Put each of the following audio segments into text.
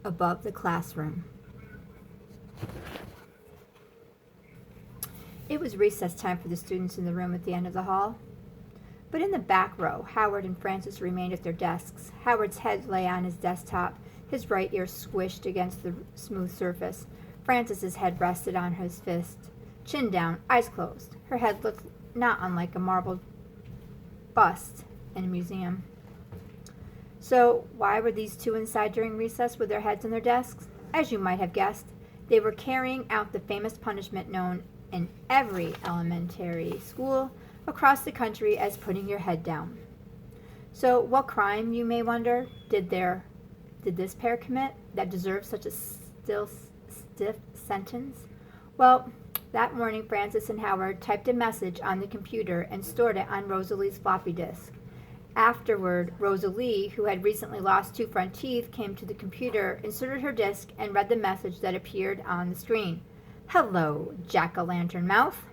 above the classroom. It was recess time for the students in the room at the end of the hall. But in the back row, Howard and Frances remained at their desks. Howard's head lay on his desktop, his right ear squished against the smooth surface. Frances's head rested on his fist, chin down, eyes closed. Her head looked not unlike a marble bust in a museum. So, why were these two inside during recess with their heads on their desks? As you might have guessed, they were carrying out the famous punishment known in every elementary school across the country as putting your head down. So, what crime, you may wonder, did this pair commit that deserved such a stiff sentence? Well, that morning Frances and Howard typed a message on the computer and stored it on Rosalie's floppy disk. Afterward, Rosalie, who had recently lost 2 front teeth, came to the computer, inserted her disk, and read the message that appeared on the screen. "Hello, jack-o'-lantern-mouth."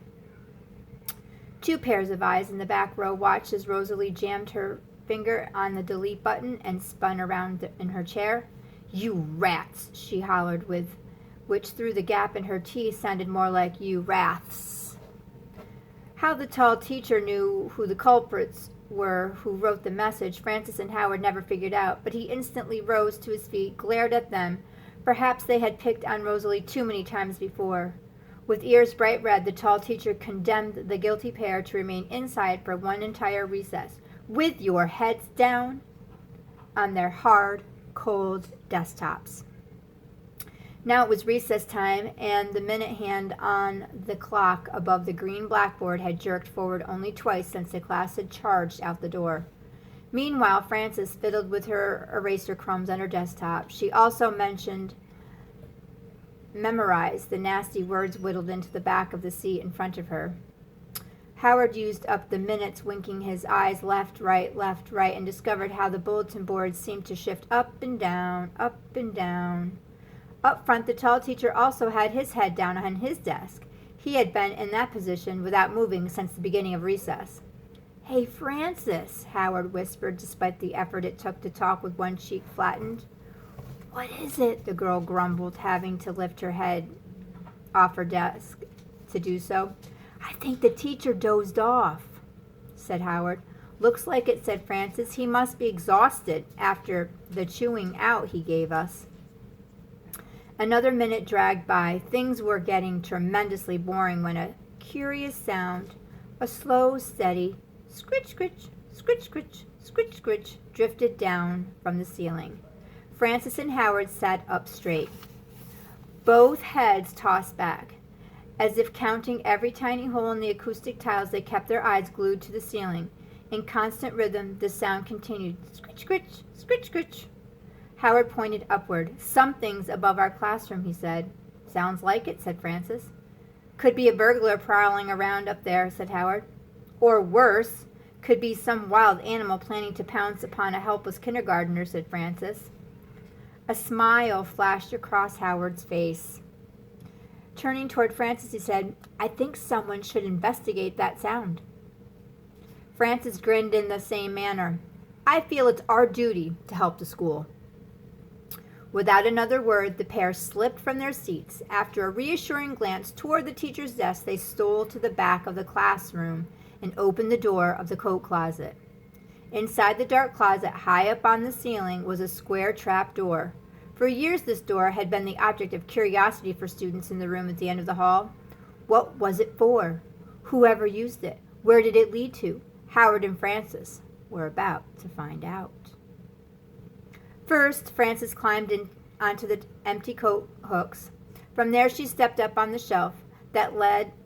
2 pairs of eyes in the back row watched as Rosalie jammed her finger on the delete button and spun around in her chair. "You rats," she hollered, which through the gap in her teeth sounded more like "you wraths." How the tall teacher knew who the culprits were who wrote the message, Frances and Howard never figured out, but he instantly rose to his feet, glared at them. Perhaps they had picked on Rosalie too many times before. With ears bright red, the tall teacher condemned the guilty pair to remain inside for one entire recess, with your heads down on their hard, cold desktops. Now it was recess time, and the minute hand on the clock above the green blackboard had jerked forward only twice since the class had charged out the door. Meanwhile, Frances fiddled with her eraser crumbs on her desktop. She also memorized the nasty words whittled into the back of the seat in front of her. Howard used up the minutes winking his eyes left, right, and discovered how the bulletin board seemed to shift up and down, up and down. Up front, the tall teacher also had his head down on his desk. He had been in that position without moving since the beginning of recess. "Hey, Frances," Howard whispered, despite the effort it took to talk with one cheek flattened. "What is it?" the girl grumbled, having to lift her head off her desk to do so. "I think the teacher dozed off," said Howard. "Looks like it," said Frances. "He must be exhausted after the chewing out he gave us." Another minute dragged by. Things were getting tremendously boring when a curious sound, a slow, steady scritch, scritch, scritch, scritch, scritch, scritch, drifted down from the ceiling. Frances and Howard sat up straight. Both heads tossed back. As if counting every tiny hole in the acoustic tiles, they kept their eyes glued to the ceiling. In constant rhythm, the sound continued. Scritch, scritch, scritch, scritch. Howard pointed upward. "Something's above our classroom," he said. "Sounds like it," said Frances. "Could be a burglar prowling around up there," said Howard. "Or worse, could be some wild animal planning to pounce upon a helpless kindergartner," said Frances. A smile flashed across Howard's face. Turning toward Frances, he said, "I think someone should investigate that sound." Frances grinned in the same manner. "I feel it's our duty to help the school." Without another word, the pair slipped from their seats. After a reassuring glance toward the teacher's desk, they stole to the back of the classroom and opened the door of the coat closet. Inside the dark closet, high up on the ceiling, was a square trap door. For years, this door had been the object of curiosity for students in the room at the end of the hall. What was it for? Whoever used it? Where did it lead to? Howard and Frances were about to find out. First, Frances climbed in onto the empty coat hooks. From there, she stepped up on the shelf that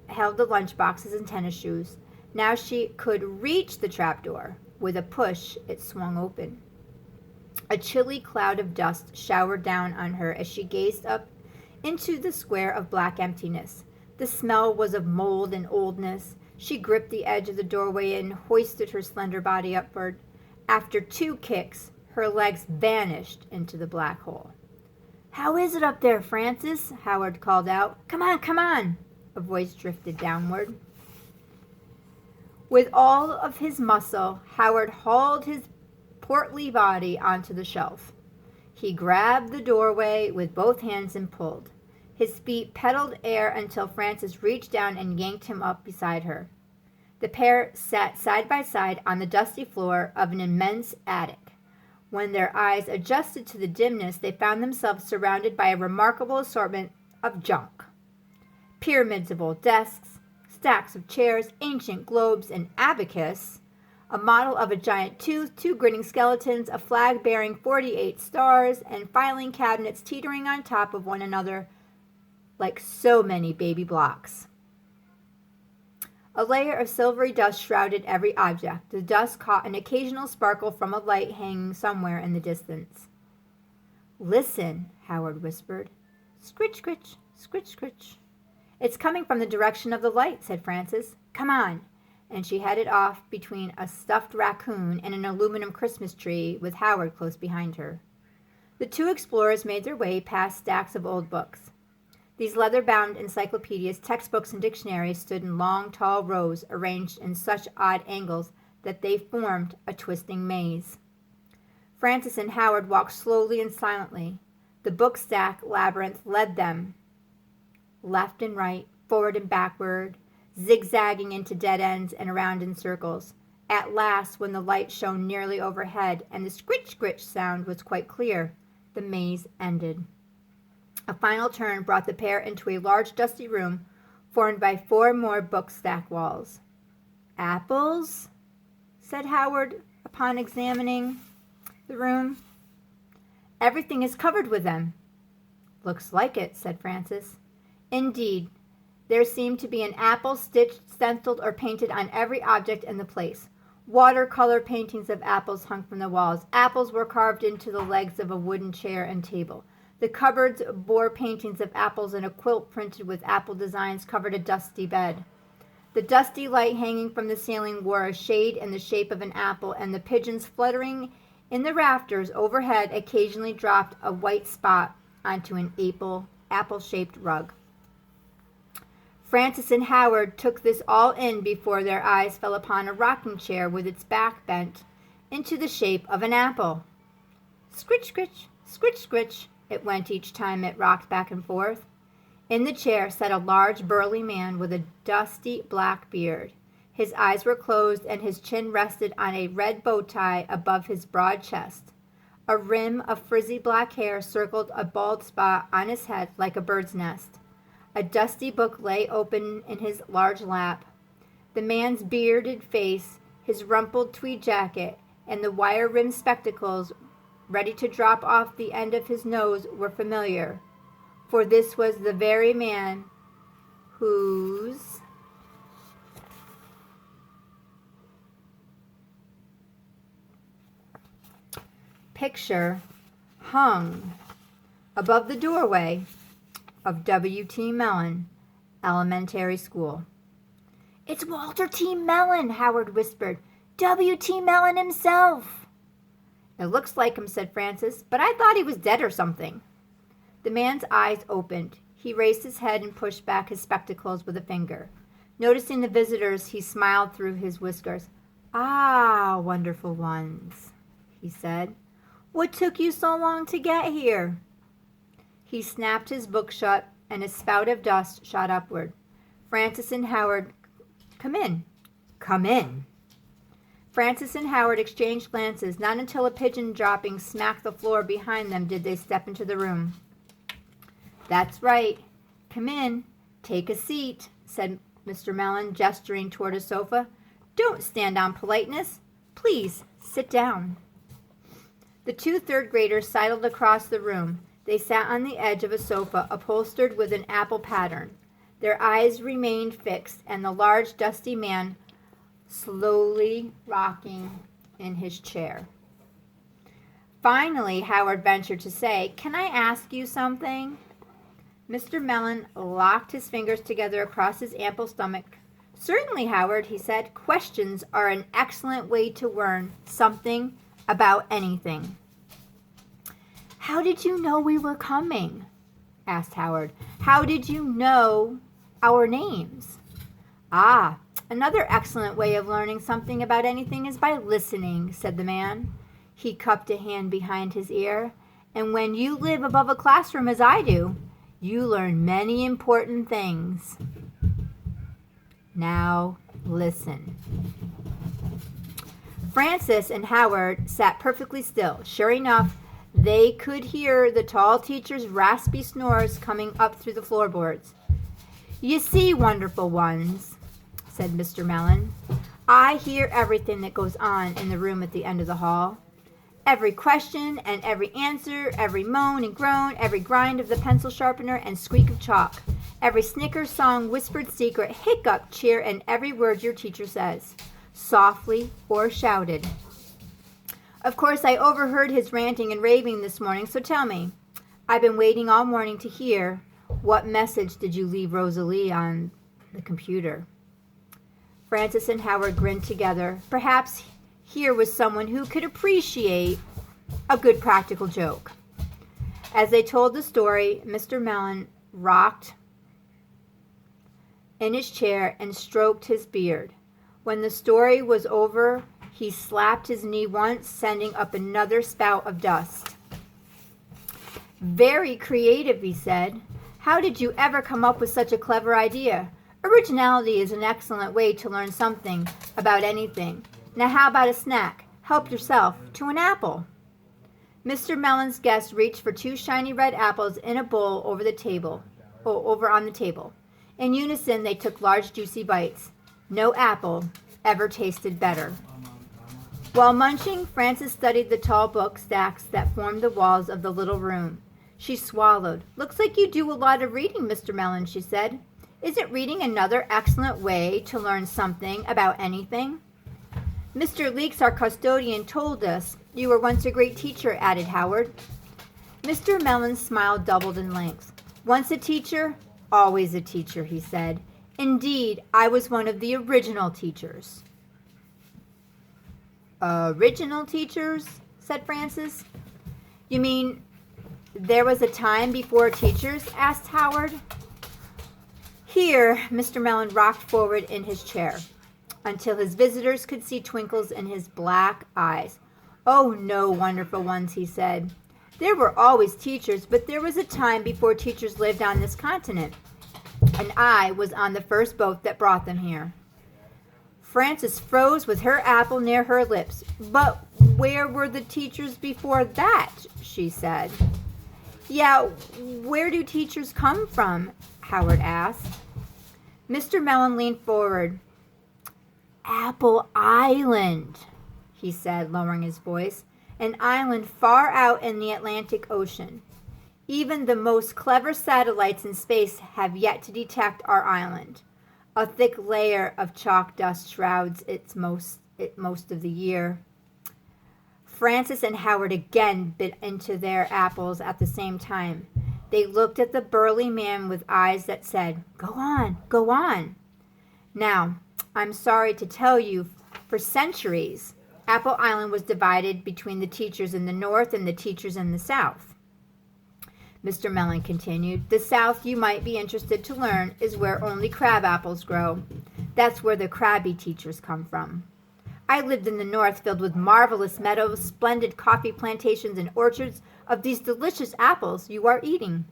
held the lunch boxes and tennis shoes. Now she could reach the trapdoor. With a push, it swung open. A chilly cloud of dust showered down on her as she gazed up into the square of black emptiness. The smell was of mold and oldness. She gripped the edge of the doorway and hoisted her slender body upward. After 2 kicks, her legs vanished into the black hole. "How is it up there, Frances?" Howard called out. "Come on, come on!" A voice drifted downward. With all of his muscle, Howard hauled his portly body onto the shelf. He grabbed the doorway with both hands and pulled. His feet pedaled air until Frances reached down and yanked him up beside her. The pair sat side by side on the dusty floor of an immense attic. When their eyes adjusted to the dimness, they found themselves surrounded by a remarkable assortment of junk. Pyramids of old desks, stacks of chairs, ancient globes, an abacus, a model of a giant tooth, 2 grinning skeletons, a flag bearing 48 stars, and filing cabinets teetering on top of one another like so many baby blocks. A layer of silvery dust shrouded every object. The dust caught an occasional sparkle from a light hanging somewhere in the distance. "Listen," Howard whispered. "Scritch, scritch, scritch, scritch." "It's coming from the direction of the light," said Frances. "Come on." And she headed off between a stuffed raccoon and an aluminum Christmas tree with Howard close behind her. The two explorers made their way past stacks of old books. These leather-bound encyclopedias, textbooks, and dictionaries stood in long, tall rows, arranged in such odd angles that they formed a twisting maze. Frances and Howard walked slowly and silently. The book-stack labyrinth led them left and right, forward and backward, zigzagging into dead ends and around in circles. At last, when the light shone nearly overhead and the scritch-scritch sound was quite clear, the maze ended. A final turn brought the pair into a large dusty room formed by 4 more book-stack walls. "Apples?" said Howard upon examining the room. "Everything is covered with them." "Looks like it," said Frances. Indeed, there seemed to be an apple stitched, stenciled, or painted on every object in the place. Watercolor paintings of apples hung from the walls. Apples were carved into the legs of a wooden chair and table. The cupboards bore paintings of apples, and a quilt printed with apple designs covered a dusty bed. The dusty light hanging from the ceiling wore a shade in the shape of an apple, and the pigeons fluttering in the rafters overhead occasionally dropped a white spot onto an apple-shaped rug. Frances and Howard took this all in before their eyes fell upon a rocking chair with its back bent into the shape of an apple. "Scritch, scritch, scritch, scritch," it went each time it rocked back and forth. In the chair sat a large, burly man with a dusty black beard. His eyes were closed, and his chin rested on a red bow tie above his broad chest. A rim of frizzy black hair circled a bald spot on his head like a bird's nest. A dusty book lay open in his large lap. The man's bearded face, his rumpled tweed jacket, and the wire-rimmed spectacles ready to drop off the end of his nose were familiar, for this was the very man whose picture hung above the doorway of W.T. Mellon Elementary School. "It's Walter T. Mellon," Howard whispered. "W.T. Mellon himself." "It looks like him," said Frances, "but I thought he was dead or something." The man's eyes opened. He raised his head and pushed back his spectacles with a finger. Noticing the visitors, he smiled through his whiskers. "Ah, wonderful ones," he said. "What took you so long to get here?" He snapped his book shut, and a spout of dust shot upward. Frances and Howard, "Come in." "Come in." Frances and Howard exchanged glances. Not until a pigeon dropping smacked the floor behind them did they step into the room. "That's right. Come in. Take a seat," said Mr. Mellon, gesturing toward a sofa. "Don't stand on politeness. Please, sit down." The 2 third-graders sidled across the room. They sat on the edge of a sofa upholstered with an apple pattern. Their eyes remained fixed, and the large, dusty man slowly rocking in his chair. Finally, Howard ventured to say, "Can I ask you something?" Mr. Mellon locked his fingers together across his ample stomach. "Certainly, Howard," he said. "Questions are an excellent way to learn something about anything." "How did you know we were coming?" asked Howard. "How did you know our names?" "Ah, another excellent way of learning something about anything is by listening," said the man. He cupped a hand behind his ear. And when you live above a classroom as I do, you learn many important things. Now, listen. Francis and Howard sat perfectly still. Sure enough, they could hear the tall teacher's raspy snores coming up through the floorboards. You see, wonderful ones, said Mr. Mellon, I hear everything that goes on in the room at the end of the hall. Every question and every answer, every moan and groan, every grind of the pencil sharpener and squeak of chalk, every snicker, song, whispered secret, hiccup, cheer, and every word your teacher says, softly or shouted. Of course, I overheard his ranting and raving this morning, so tell me, I've been waiting all morning to hear, what message did you leave Rosalie on the computer? Francis and Howard grinned together. Perhaps here was someone who could appreciate a good practical joke. As they told the story, Mr. Mellon rocked in his chair and stroked his beard. When the story was over, he slapped his knee once, sending up another spout of dust. Very creative, he said. How did you ever come up with such a clever idea? Originality is an excellent way to learn something about anything. Now how about a snack? Help yourself to an apple. Mr. Mellon's guest reached for 2 shiny red apples in a bowl over on the table. In unison, they took large, juicy bites. No apple ever tasted better. While munching, Frances studied the tall book stacks that formed the walls of the little room. She swallowed. Looks like you do a lot of reading, Mr. Mellon, she said. Isn't reading another excellent way to learn something about anything? Mr. Leeks, our custodian, told us you were once a great teacher, added Howard. Mr. Mellon's smile doubled in length. Once a teacher, always a teacher, he said. Indeed, I was one of the original teachers. Original teachers? Said Frances. You mean there was a time before teachers? Asked Howard. Here, Mr. Mellon rocked forward in his chair until his visitors could see twinkles in his black eyes. Oh, no, wonderful ones, he said. There were always teachers, but there was a time before teachers lived on this continent, and I was on the first boat that brought them here. Frances froze with her apple near her lips. But where were the teachers before that? She said. Yeah, where do teachers come from? Howard asked. Mr. Mellon leaned forward. Apple Island, he said, lowering his voice. An island far out in the Atlantic Ocean. Even the most clever satellites in space have yet to detect our island. A thick layer of chalk dust shrouds it most of the year. Frances and Howard again bit into their apples at the same time. They looked at the burly man with eyes that said, Go on, go on. Now, I'm sorry to tell you, for centuries, Apple Island was divided between the teachers in the north and the teachers in the south. Mr. Mellon continued, the south, you might be interested to learn, is where only crab apples grow. That's where the crabby teachers come from. I lived in the north, filled with marvelous meadows, splendid coffee plantations, and orchards of these delicious apples you are eating.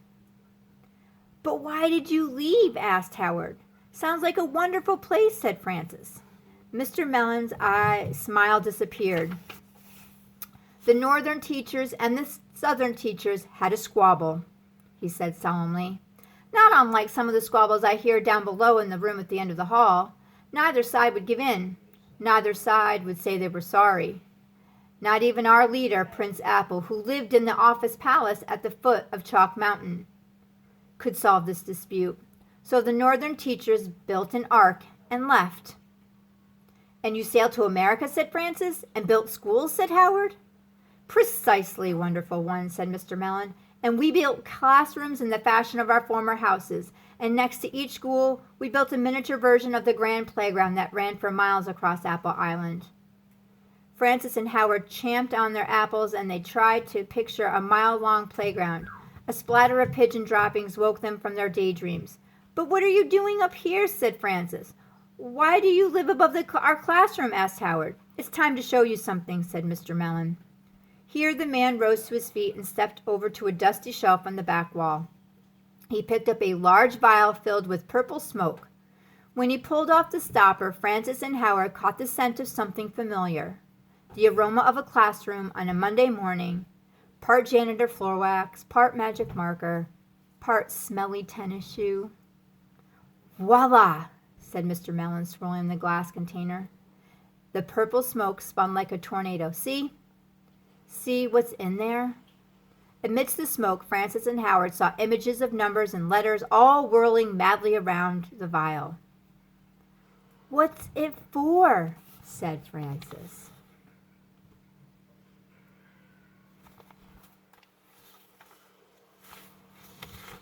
But why did you leave? Asked Howard. Sounds like a wonderful place, said Frances. Mr. Mellon's smile disappeared. The northern teachers and the southern teachers had a squabble, he said solemnly. Not unlike some of the squabbles I hear down below in the room at the end of the hall. Neither side would give in. Neither side would say they were sorry. Not even our leader, Prince Apple, who lived in the office palace at the foot of Chalk Mountain, could solve this dispute. So the northern teachers built an ark and left. And you sailed to America, said Frances, and built schools, said Howard. Precisely, wonderful one, said Mr. Mellon. And we built classrooms in the fashion of our former houses. And next to each school, we built a miniature version of the grand playground that ran for miles across Apple Island. Frances and Howard champed on their apples, and they tried to picture a mile-long playground. A splatter of pigeon droppings woke them from their daydreams. But what are you doing up here? Said Frances. Why do you live above our classroom? Asked Howard. It's time to show you something, said Mr. Mellon. Here the man rose to his feet and stepped over to a dusty shelf on the back wall. He picked up a large vial filled with purple smoke. When he pulled off the stopper, Francis and Howard caught the scent of something familiar. The aroma of a classroom on a Monday morning, part janitor floor wax, part magic marker, part smelly tennis shoe. Voila, said Mr. Mellon, swirling the glass container. The purple smoke spun like a tornado. See? See what's in there? Amidst the smoke, Francis and Howard saw images of numbers and letters all whirling madly around the vial. What's it for? Said Francis.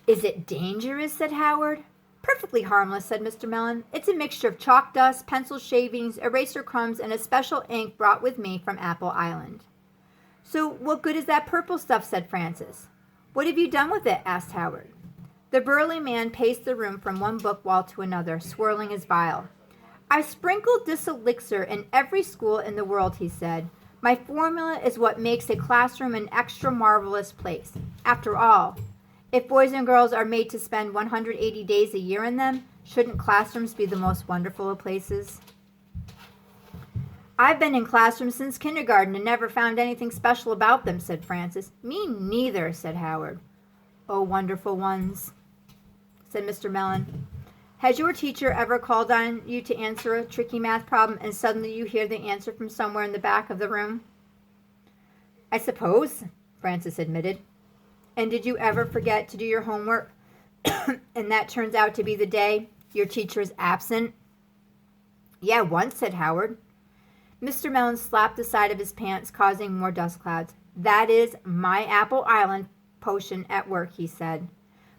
Is it dangerous? Said Howard. Perfectly harmless, said Mr. Mellon. It's a mixture of chalk dust, pencil shavings, eraser crumbs, and a special ink brought with me from Apple Island. So what good is that purple stuff? Said Francis. What have you done with it? Asked Howard. The burly man paced the room from one book wall to another, swirling his vial. I sprinkled this elixir in every school in the world, he said. My formula is what makes a classroom an extra marvelous place. After all, if boys and girls are made to spend 180 days a year in them, shouldn't classrooms be the most wonderful of places? I've been in classrooms since kindergarten and never found anything special about them, said Francis. Me neither, said Howard. Oh, wonderful ones, said Mr. Mellon. Has your teacher ever called on you to answer a tricky math problem and suddenly you hear the answer from somewhere in the back of the room? I suppose, Francis admitted. And did you ever forget to do your homework and that turns out to be the day your teacher is absent? Yeah, once, said Howard. Mr. Mellon slapped the side of his pants, causing more dust clouds. That is my Apple Island potion at work, he said.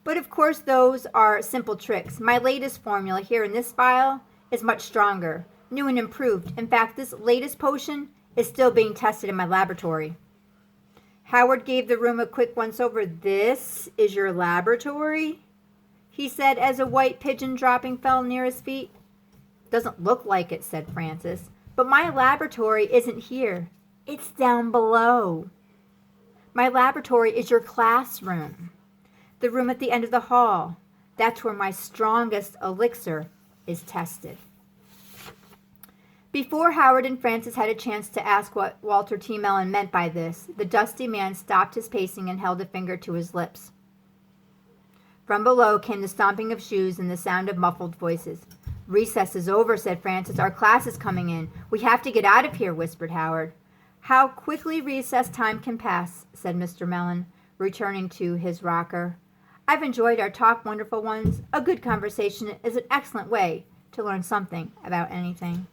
But of course those are simple tricks. My latest formula here in this vial is much stronger, new and improved. In fact, this latest potion is still being tested in my laboratory. Howard gave the room a quick once-over. This is your laboratory? He said as a white pigeon dropping fell near his feet. Doesn't look like it, said Francis. But my laboratory isn't here. It's down below. My laboratory is your classroom. The room at the end of the hall. That's where my strongest elixir is tested. Before Howard and Francis had a chance to ask what Walter T. Mellon meant by this, the dusty man stopped his pacing and held a finger to his lips. From below came the stomping of shoes and the sound of muffled voices. Recess is over, said Francis. Our class is coming in. We have to get out of here, whispered Howard. How quickly recess time can pass, said Mr. Mellon, returning to his rocker. I've enjoyed our talk, wonderful ones. A good conversation is an excellent way to learn something about anything.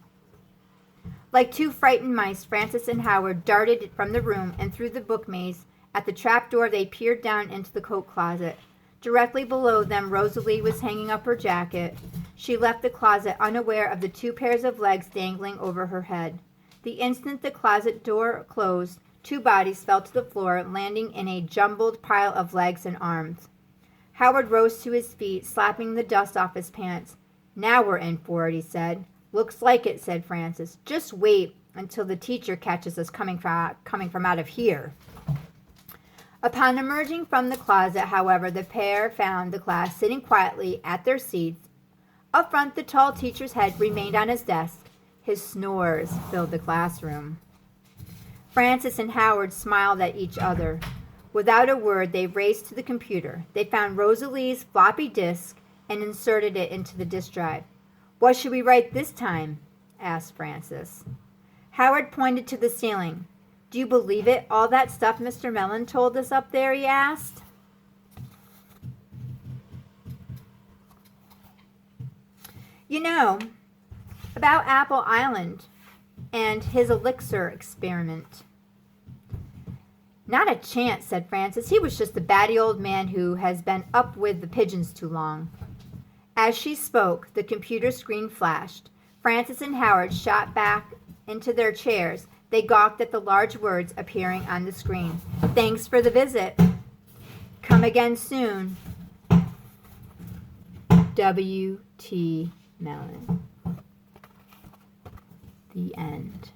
Like two frightened mice, Francis and Howard darted from the room and through the book maze. At the trap door, they peered down into the coat closet. Directly below them, Rosalie was hanging up her jacket. She left the closet unaware of the two pairs of legs dangling over her head. The instant the closet door closed, two bodies fell to the floor, landing in a jumbled pile of legs and arms. Howard rose to his feet, slapping the dust off his pants. Now we're in for it, he said. Looks like it, said Francis. Just wait until the teacher catches us coming from out of here. Upon emerging from the closet, however, the pair found the class sitting quietly at their seats. Up front, the tall teacher's head remained on his desk. His snores filled the classroom. Francis and Howard smiled at each other. Without a word, they raced to the computer. They found Rosalie's floppy disk and inserted it into the disk drive. What should we write this time? Asked Francis. Howard pointed to the ceiling. Do you believe it? All that stuff Mr. Mellon told us up there, he asked. You know, about Apple Island and his elixir experiment. Not a chance, said Francis. He was just a batty old man who has been up with the pigeons too long. As she spoke, the computer screen flashed. Francis and Howard shot back into their chairs. They gawked at the large words appearing on the screen. Thanks for the visit. Come again soon. W.T. Mellon. The end.